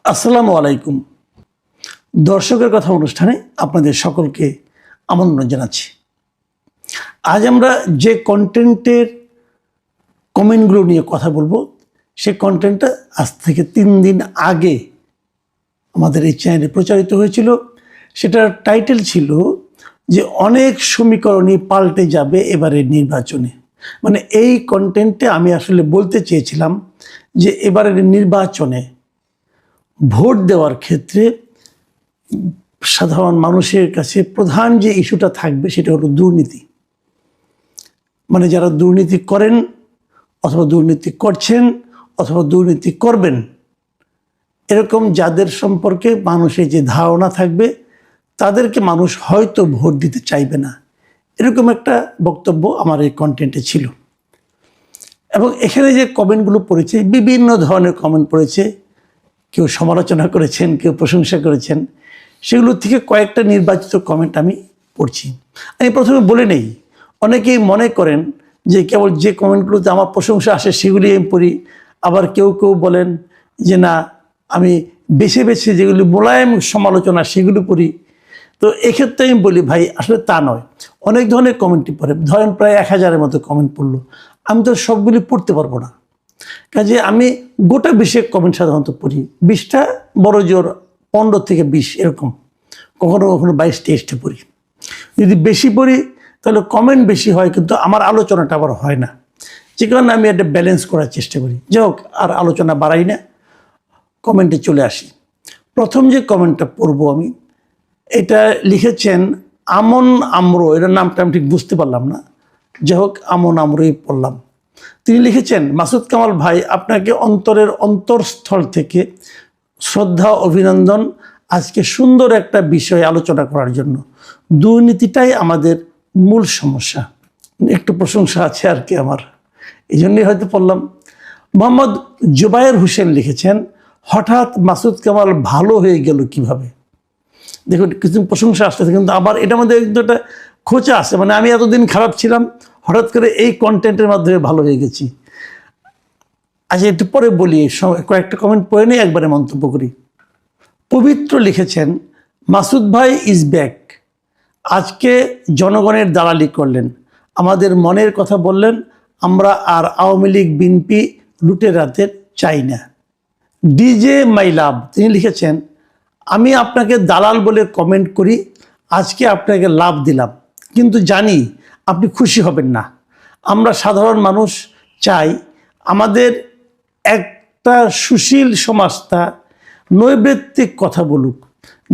আসসালামু আলাইকুম। দর্শকের কথা অনুষ্ঠানে আপনাদের সকলকে আমন্ত্রণ জানাচ্ছি। আজ আমরা যে কন্টেন্টের কমেন্টগুলো নিয়ে কথা বলবো, সেই কন্টেন্টটা আজ থেকে 3 দিন আগে আমাদের এই চ্যানেলে প্রচারিত হয়েছিল। সেটার টাইটেল ছিল যে অনেক সমীকরণই পাল্টে যাবে এবারের নির্বাচনে। মানে এই কন্টেন্টে আমি আসলে বলতে চেয়েছিলাম যে এবারের নির্বাচনে ভোট দেওয়ার ক্ষেত্রে সাধারণ মানুষের কাছে প্রধান যে ইস্যুটা থাকবে সেটা হলো দুর্নীতি। মানে যারা দুর্নীতি করেন অথবা দুর্নীতি করছেন অথবা দুর্নীতি করবেন, এরকম যাদের সম্পর্কে মানুষের যে ধারণা থাকবে তাদেরকে মানুষ হয়তো ভোট দিতে চাইবে না, এরকম একটা বক্তব্য আমার এই কন্টেন্টে ছিল। এবং এখানে যে কমেন্টগুলো পড়েছে, বিভিন্ন ধরনের কমেন্ট পড়েছে। কেউ সমালোচনা করেছেন, কেউ প্রশংসা করেছেন। সেগুলোর থেকে কয়েকটা নির্বাচিত কমেন্ট আমি পড়ছি। আমি প্রথমে বলে নেই, অনেকেই মনে করেন যে কেবল যে কমেন্টগুলোতে আমার প্রশংসা আসে সেগুলি আমি পড়ি। আবার কেউ কেউ বলেন যে না, আমি বেছে বেছে যেগুলি মোলায়েম সমালোচনা সেগুলো পড়ি। তো এক্ষেত্রে আমি বলি ভাই, আসলে তা নয়। অনেক ধরনের কমেন্টই পড়ে, ধরেন প্রায় 1000-এর মতো কমেন্ট পড়লো। আমি তো সবগুলি পড়তে পারবো না, কাজে আমি গোটা 20 কমেন্ট সাধারণত পড়ি। 20টা বড় জোর 15 থেকে 20 এরকম, কখনো কখনো 22-23টা পড়ি। যদি বেশি পড়ি তাহলে কমেন্ট বেশি হয়, কিন্তু আমার আলোচনাটা আবার হয় না। যে কারণে আমি একটা ব্যালেন্স করার চেষ্টা করি। যাই হোক, আর আলোচনা বাড়াই না, কমেন্টে চলে আসি। প্রথম যে কমেন্টটা পড়বো আমি, এটা লিখেছেন আমন আমরো। এটার নামটা আমি ঠিক বুঝতে পারলাম না, যাই হোক আমন আমরোই পড়লাম। তিনি লিখেছেন, মাসুদ কামাল ভাই, আপনাকে অন্তরের অন্তরস্থল থেকে শ্রদ্ধা, অভিনন্দন আজকে সুন্দর একটা বিষয় আলোচনা করার জন্য। দুর্নীতিটাই আমাদের মূল সমস্যা। একটু প্রশংসা আছে আর কি আমার, এই জন্যই হয়তো পড়লাম। মোহাম্মদ জুবায়ের হোসেন লিখেছেন, হঠাৎ মাসুদ কামাল ভালো হয়ে গেল কিভাবে। দেখুন, কিছু প্রশংসা আসতেছে, কিন্তু আবার এটার মধ্যে একটা খোঁচা আছে। মানে আমি এতদিন খারাপ ছিলাম, হঠাৎ করে এই কন্টেন্টের মাধ্যমে ভালো হয়ে গেছি। আচ্ছা, একটু পরে বলি, কয়েকটা কমেন্ট পড়ে নিয়ে একবারে মন্তব্য করি। পবিত্র লিখেছেন, মাসুদ ভাই ইজ ব্যাক। আজকে জনগণের দালালি করলেন, আমাদের মনের কথা বললেন। আমরা আর আওয়ামী লীগ বিএনপি লুটেরাদের চাই না। ডিজে মাই লাভ, তিনি লিখেছেন, আমি আপনাকে দালাল বলে কমেন্ট করি, আজকে আপনাকে লাভ দিলাম, কিন্তু জানি আপনি খুশি হবেন না। আমরা সাধারণ মানুষ চাই আমাদের একটা সুশীল সমাজটা নৈবেত্তিক কথা বলুক।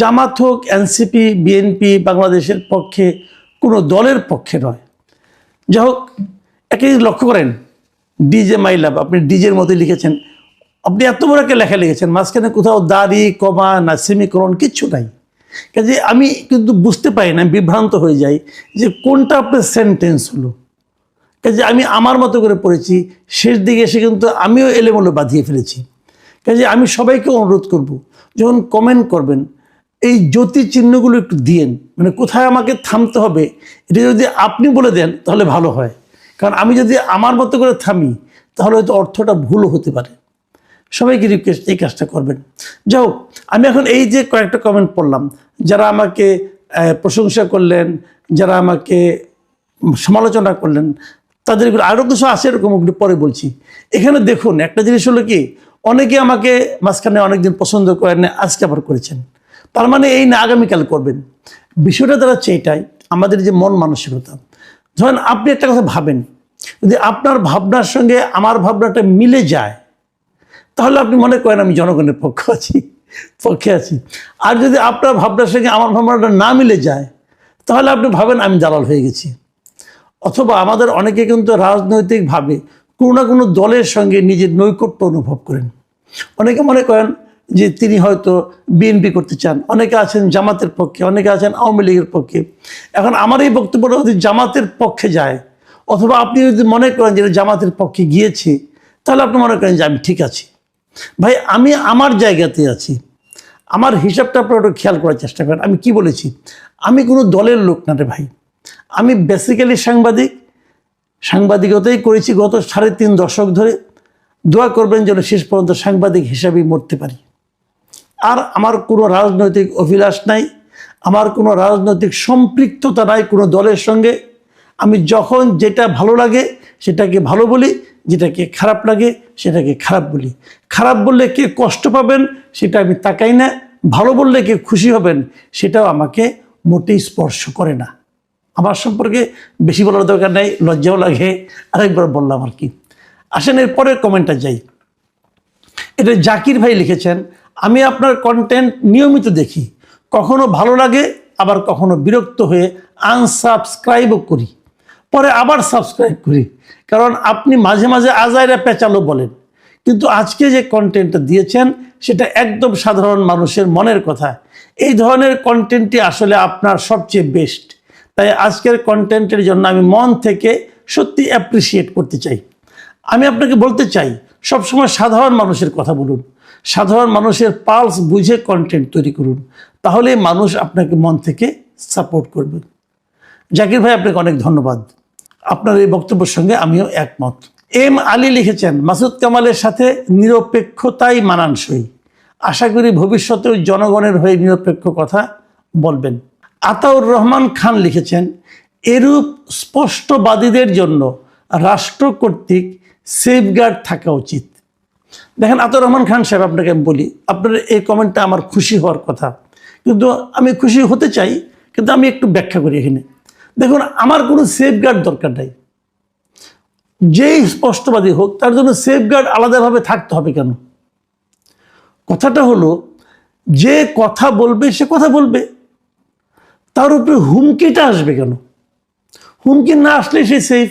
জামাত হোক, এনসিপি, বিএনপি বাংলাদেশের পক্ষে, কোনো দলের পক্ষে নয়। যাই হোক, একে লক্ষ্য করেন, ডিজে মাই লাভ, আপনি ডিজের মধ্যে লিখেছেন। আপনি এত বড় একটা লেখা লিখেছেন, মাঝখানে কোথাও দাড়ি, কমা না সেমিকোলন কিচ্ছু নাই। কাজে আমি কিন্তু বুঝতে পারি না, বিভ্রান্ত হয়ে যাই যে কোনটা আপনার সেন্টেন্স হলো। কাজে আমি আমার মতো করে পড়েছি, শেষ দিকে এসে কিন্তু আমিও এলোমেলো বাঁধিয়ে ফেলেছি। কাজে আমি সবাইকে অনুরোধ করব, যখন কমেন্ট করবেন এই জ্যোতি চিহ্নগুলো একটু দিয়েন। মানে কোথায় আমাকে থামতে হবে এটা যদি আপনি বলে দেন তাহলে ভালো হয়। কারণ আমি যদি আমার মতো করে থামি তাহলে হয়তো অর্থটা ভুলও হতে পারে। সবাইকে রিকোয়েস্ট, এই কাজটা করবেন। যাও, আমি এখন এই যে কয়েকটা কমেন্ট পড়লাম, যারা আমাকে প্রশংসা করলেন, যারা আমাকে সমালোচনা করলেন, তাদের আরও কিছু আছে, এরকম পরে বলছি। এখানে দেখুন, একটা জিনিস হলো কি, অনেকে আমাকে মাঝখানে অনেকদিন পছন্দ করেন না, আজকে আবার করেছেন। তার মানে এই না আগামীকাল করবেন। বিষয়টা দাঁড়াচ্ছে এটাই, আমাদের যে মন মানসিকতা। ধরেন আপনি একটা কথা ভাবেন, যদি আপনার ভাবনার সঙ্গে আমার ভাবনাটা মিলে যায় তাহলে আপনি মনে করেন আমি জনগণের পক্ষে আছি। আর যদি আপনার ভাবনার সঙ্গে আমার ভাবনাটা না মিলে যায় তাহলে আপনি ভাবেন আমি দালাল হয়ে গেছি। অথবা আমাদের অনেকে কিন্তু রাজনৈতিকভাবে কোনো না কোনো দলের সঙ্গে নিজের নৈকট্য অনুভব করেন। অনেকে মনে করেন যে তিনি হয়তো বিএনপি করতে চান, অনেকে আছেন জামাতের পক্ষে, অনেকে আছেন আওয়ামী লীগের পক্ষে। এখন আমার এই বক্তব্যটা যদি জামাতের পক্ষে যায়, অথবা আপনি যদি মনে করেন যে জামাতের পক্ষে গিয়েছে, তাহলে আপনি মনে করেন যে আমি ঠিক আছি। ভাই, আমি আমার জায়গাতে আছি, আমার হিসাবটা আপনারা একটু খেয়াল করার চেষ্টা করেন। আমি কি বলেছি, আমি কোনো দলের লোক না রে ভাই। আমি বেসিক্যালি সাংবাদিকতাই করেছি গত 3.5 দশক ধরে। দোয়া করবেন যেন শেষ পর্যন্ত সাংবাদিক হিসাবেই মরতে পারি। আর আমার কোনো রাজনৈতিক অভিলাষ নাই, আমার কোনো রাজনৈতিক সম্পৃক্ততা নাই কোনো দলের সঙ্গে। আমি যখন যেটা ভালো লাগে সেটাকে ভালো বলি, যেটাকে খারাপ লাগে সেটাকে খারাপ বলি। খারাপ বললে কে কষ্ট পাবেন সেটা আমি তাকাই না, ভালো বললে কে খুশি হবেন সেটাও আমাকে মোটেই স্পর্শ করে না। আমার সম্পর্কে বেশি বলার দরকার নাই, লজ্জাও লাগে, আরেকবার বললাম আর কি। আসেন এর পরের কমেন্টটা যাই। এটা জাকির ভাই লিখেছেন, আমি আপনার কন্টেন্ট নিয়মিত দেখি, কখনো ভালো লাগে আবার কখনো বিরক্ত হয়ে আনসাবস্ক্রাইবও করি, পরে আবার সাবস্ক্রাইব করি, কারণ আপনি মাঝে মাঝে আজাইরা পেঁচালো বলেন, কিন্তু আজকে যে কন্টেন্টটা দিয়েছেন সেটা একদম সাধারণ মানুষের মনের কথা। এই ধরনের কন্টেন্টটি আসলে আপনার সবচেয়ে বেস্ট। তাই আজকের কন্টেন্টের জন্য আমি মন থেকে সত্যি অ্যাপ্রিসিয়েট করতে চাই। আমি আপনাকে বলতে চাই, সবসময় সাধারণ মানুষের কথা বলুন, সাধারণ মানুষের পালস বুঝে কন্টেন্ট তৈরি করুন, তাহলে মানুষ আপনাকে মন থেকে সাপোর্ট করবে। জাকির ভাই, আপনাকে অনেক ধন্যবাদ। আপনার এই বক্তব্যের সঙ্গে আমিও একমত। এম আলী লিখেছেন, মাসুদ কামালের সাথে নিরপেক্ষতাই মানানসই, আশা করি ভবিষ্যতেও জনগণের হয়ে নিরপেক্ষ কথা বলবেন। আতাউর রহমান খান লিখেছেন, এরূপ স্পষ্টবাদীদের জন্য রাষ্ট্র কর্তৃক সেফগার্ড থাকা উচিত। দেখেন আতাউর রহমান খান সাহেব, আপনাকে আমি বলি, আপনার এই কমেন্টটা আমার খুশি হওয়ার কথা, কিন্তু আমি খুশি হতে চাই, কিন্তু আমি একটু ব্যাখ্যা করি এখানে। দেখুন, আমার কোনো সেফগার্ড দরকার নাই। যেই স্পষ্টবাদী হোক তার জন্য সেফগার্ড আলাদাভাবে থাকতে হবে কেন? কথাটা হলো, যে কথা বলবে সে কথা বলবে, তার উপরে হুমকিটা আসবে কেন? হুমকি না আসলে সে সেফ।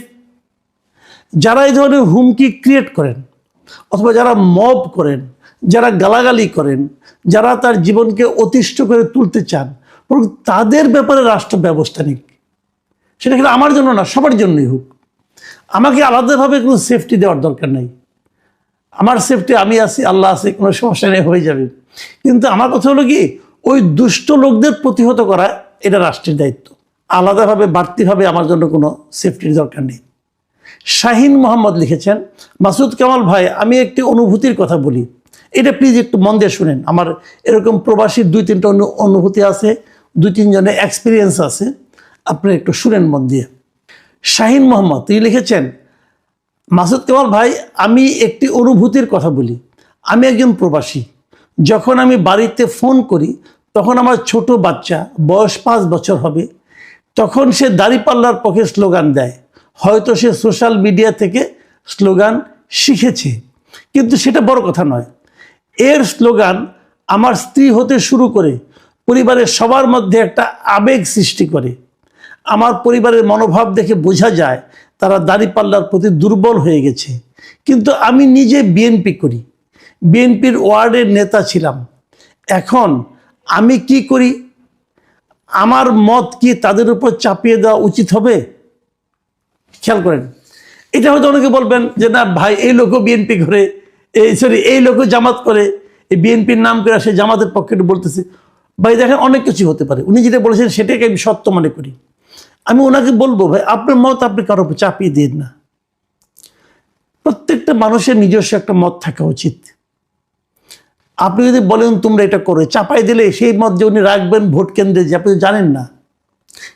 যারা এই ধরনের হুমকি ক্রিয়েট করেন অথবা যারা মব করেন, যারা গালাগালি করেন, যারা তার জীবনকে অতিষ্ঠ করে তুলতে চান, বরং তাদের ব্যাপারে রাষ্ট্র ব্যবস্থা নিক। সেটা কিন্তু আমার জন্য না, সবার জন্যই হোক। আমাকে আলাদাভাবে কোনো সেফটি দেওয়ার দরকার নেই। আমার সেফটি আমি আছি, আল্লাহ আছে, কোনো সমস্যা নেই, হয়ে যাবে। কিন্তু আমার কথা হলো কি, ওই দুষ্ট লোকদের প্রতিহত করা এটা রাষ্ট্রের দায়িত্ব। আলাদাভাবে বাড়তিভাবে আমার জন্য কোনো সেফটির দরকার নেই। শাহিন মোহাম্মদ লিখেছেন, মাসুদ কামাল ভাই, আমি একটি অনুভূতির কথা বলি, এটা প্লিজ একটু মন দিয়ে শুনেন। আমার এরকম প্রবাসীর 2-3টা অনুভূতি আছে, 2-3 জনের এক্সপিরিয়েন্স আছে, আপনারা একটু শুনেন মন দিয়ে। শাহিন মোহাম্মদ তিনি লিখেছেন, মাসুদ কামাল ভাই, আমি একটি অনুভূতির কথা বলি। আমি একজন প্রবাসী। যখন আমি বাড়িতে ফোন করি তখন আমার ছোট বাচ্চা, বয়স 5 বছর হবে, তখন সে দাঁড়িপাল্লার পক্ষে স্লোগান দেয়। হয়তো সে সোশ্যাল মিডিয়া থেকে স্লোগান শিখেছে, কিন্তু সেটা বড় কথা নয়। এর স্লোগান আমার স্ত্রী হতে শুরু করে পরিবারের সবার মধ্যে একটা আবেগ সৃষ্টি করে। আমার পরিবারের মনোভাব দেখে বোঝা যায় তারা দাঁড়িপাল্লার প্রতি দুর্বল হয়ে গেছে। কিন্তু আমি নিজে বিএনপি করি, বিএনপির ওয়ার্ডের নেতা ছিলাম। এখন আমি কি করি? আমার মত কি তাদের উপর চাপিয়ে দেওয়া উচিত হবে? খেয়াল করেন, এটা হয়তো অনেকে বলবেন যে না ভাই, এই লোকও বিএনপি করে, এই লোকও জামাত করে, এই বিএনপির নাম করে সে জামাতের পক্ষে বলতেছে। ভাই দেখেন, অনেক কিছু হতে পারে, উনি যেটা বলেছেন সেটাকে আমি সত্য মনে করি। আমি ওনাকে বলবো, ভাই আপনার মত আপনি কারোর উপর চাপিয়ে দিন না। প্রত্যেকটা মানুষের নিজস্ব একটা মত থাকা উচিত। আপনি যদি বলেন তোমরা এটা করো, চাপাই দিলে সেই মত যে উনি রাখবেন ভোট কেন্দ্রে, যে আপনি জানেন না,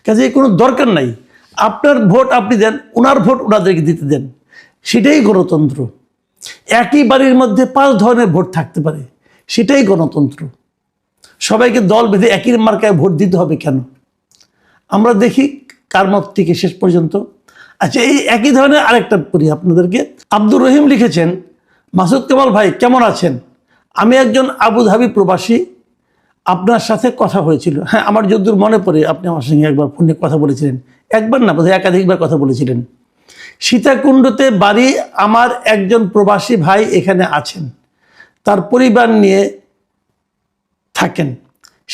কাজে কোনো দরকার নাই। আপনার ভোট আপনি দেন, ওনার ভোট ওনাদেরকে দিতে দেন, সেটাই গণতন্ত্র। একই বাড়ির মধ্যে 5 ধরনের ভোট থাকতে পারে, সেটাই গণতন্ত্র। সবাইকে দল বেঁধে একই মার্কায় ভোট দিতে হবে কেন? আমরা দেখি কার মত থেকে শেষ পর্যন্ত। আচ্ছা, এই একই ধরনের আরেকটা পড়ি আপনাদেরকে। আব্দুর রহিম লিখেছেন, মাসুদ কামাল ভাই কেমন আছেন? আমি একজন আবুধাবি প্রবাসী, আপনার সাথে কথা হয়েছিল। হ্যাঁ, আমার যতদূর মনে পড়ে আপনি আমার সঙ্গে একবার ফোনে কথা বলেছিলেন, একবার না বোধহয় একাধিকবার কথা বলেছিলেন। সীতাকুণ্ডতে বাড়ি, আমার একজন প্রবাসী ভাই এখানে আছেন, তার পরিবার নিয়ে থাকেন।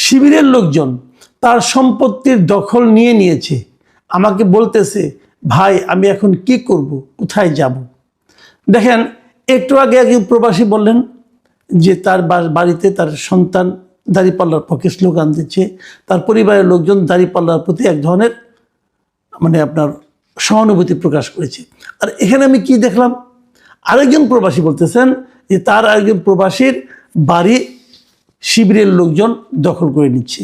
শিবিরের লোকজন তার সম্পত্তির দখল নিয়ে নিয়েছে। আমাকে বলতেছে, ভাই আমি এখন কি করব, কোথায় যাব? দেখেন, একটু আগে একজন প্রবাসী বললেন যে তার বাড়িতে তার সন্তান দাঁড়িপাল্লার পক্ষে স্লোগান দিচ্ছে, তার পরিবারের লোকজন দাঁড়িপাল্লার প্রতি এক ধরনের আপনার সহানুভূতি প্রকাশ করেছে। আর এখানে আমি কি দেখলাম, আরেকজন প্রবাসী বলতেছেন যে তার আরেকজন প্রবাসীর বাড়ি শিবিরের লোকজন দখল করে নিচ্ছে।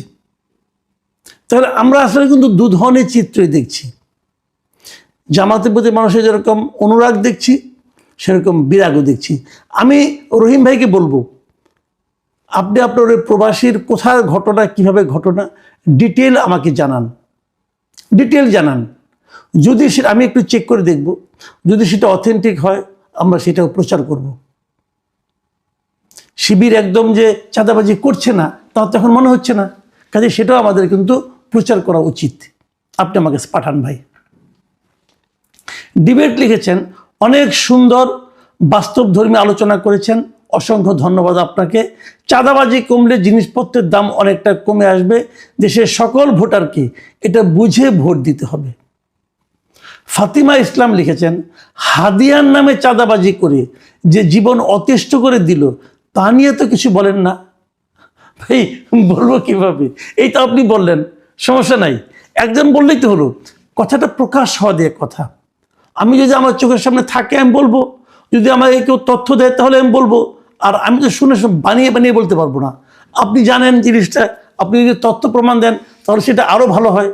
তাহলে আমরা আসলে কিন্তু দু ধরনের চিত্রই দেখছি। জামাতের প্রতি মানুষের যেরকম অনুরাগ দেখছি, সেরকম বিরাগও দেখছি। আমি রহিম ভাইকে বলবো, আপনি আপনার ওই প্রবাসীর কোথায় ঘটনা, কিভাবে ঘটনা, ডিটেল আমাকে জানান, ডিটেল জানান। যদি সেটা আমি একটু চেক করে দেখব, যদি সেটা অথেন্টিক হয় আমরা সেটাও প্রচার করব। শিবির একদম যে চাঁদাবাজি করছে না তা তো এখন মনে হচ্ছে না, কাজে সেটাও আমাদের কিন্তু প্রচার করা উচিত। আপনি আমাকে পাঠান ভাই। ডিবেট লিখেছেন, অনেক সুন্দর বাস্তবধর্মী আলোচনা করেছেন, অসংখ্য ধন্যবাদ আপনাকে। চাঁদাবাজি কমলে জিনিসপত্রের দাম অনেকটা কমে আসবে, দেশের সকল ভোটারকে এটা বুঝে ভোট দিতে হবে। ফাতিমা ইসলাম লিখেছেন, হাদিয়ার নামে চাঁদাবাজি করে যে জীবন অতিষ্ঠ করে দিল তা নিয়ে তো কিছু বলেন না। ভাই বলবো কিভাবে? এই তো আপনি বললেন, সমস্যা নাই, একজন বললেই তো হলো। কথাটা প্রকাশ হওয়া দিয়ে কথা। আমি যদি আমার চোখের সামনে থাকে আমি বলবো, যদি আমাকে কেউ তথ্য দেয় তাহলে আমি বলবো, আর আমি তো শুনে বানিয়ে বানিয়ে বলতে পারবো না। আপনি জানেন জিনিসটা, আপনি যদি তথ্য প্রমাণ দেন তাহলে সেটা আরও ভালো হয়।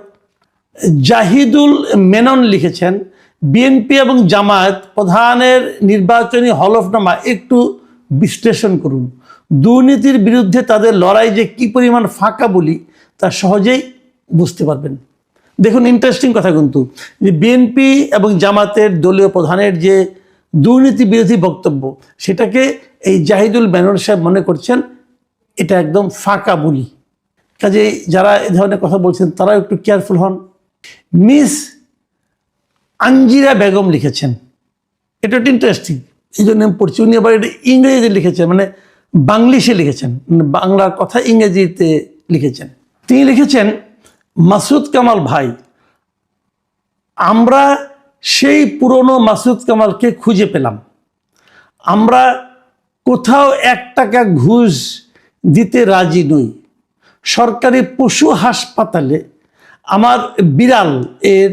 জাহিদুল মেনন লিখেছেন, বিএনপি এবং জামায়াত প্রধানের নির্বাচনী হলফনামা একটু বিশ্লেষণ করুন। দুর্নীতির বিরুদ্ধে তাদের লড়াই যে কী পরিমাণ ফাঁকা বলি তা সহজেই বুঝতে পারবেন। দেখুন, ইন্টারেস্টিং কথা কিন্তু, যে বিএনপি এবং জামাতের দলীয় প্রধানের যে দুর্নীতি বিরোধী বক্তব্য, সেটাকে এই জাহিদুল মেনন সাহেব মনে করছেন এটা একদম ফাঁকা বলি। কাজে যারা এ ধরনের কথা বলছেন তারা একটু কেয়ারফুল হন। মিস আঞ্জিরা বেগম লিখেছেন, এটা একটু ইন্টারেস্টিং, এই জন্য আমি পড়ছি। উনি আবার এটা ইংরেজিতে লিখেছেন, মানে বাংলিশে লিখেছেন, বাংলার কথা ইংরেজিতে লিখেছেন। তিনি লিখেছেন, মাসুদ কামাল ভাই, আমরা সেই পুরনো মাসুদ কামালকে খুঁজে পেলাম। আমরা কোথাও 1 টাকা ঘুষ দিতে রাজি নই। সরকারি পশু হাসপাতালে আমার বিড়াল এর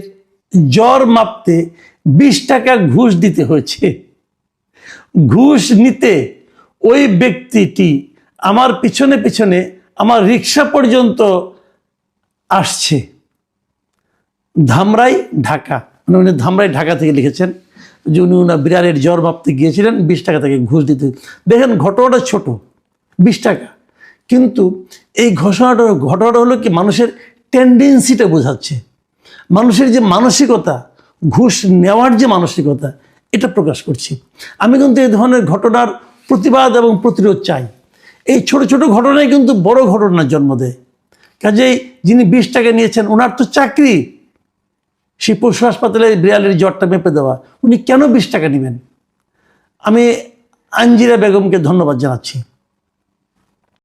জ্বর মাপতে 20 টাকা ঘুষ দিতে হয়েছে। ঘুষ নিতে ওই ব্যক্তিটি আমার পিছনে পিছনে আমার রিক্সা পর্যন্ত আসছে। ধামরাই, ঢাকা। উনি ধামরাই, ঢাকা থেকে লিখেছেন যে উনি ওনার বিড়ালের জ্বর মাপতে গিয়েছিলেন, 20 টাকা থেকে ঘুষ দিতে। দেখেন ঘটনাটা ছোট, 20 টাকা, কিন্তু এই ঘটনাটা হলো কি মানুষের টেন্ডেন্সিটা বোঝাচ্ছে, মানুষের যে মানসিকতা, ঘুষ নেওয়ার যে মানসিকতা, এটা প্রকাশ করছি। আমি কিন্তু এই ধরনের ঘটনার প্রতিবাদ এবং প্রতিরোধ চাই। এই ছোট ছোট ঘটনায় কিন্তু বড় ঘটনার জন্ম দেয়। কাজেই যিনি 20 টাকা নিয়েছেন, ওনার তো চাকরি সেই পশু হাসপাতালে বিড়ালের জ্বরটা মেপে দেওয়া, উনি কেন 20 টাকা নেবেন? আমি আঞ্জিরা বেগমকে ধন্যবাদ জানাচ্ছি।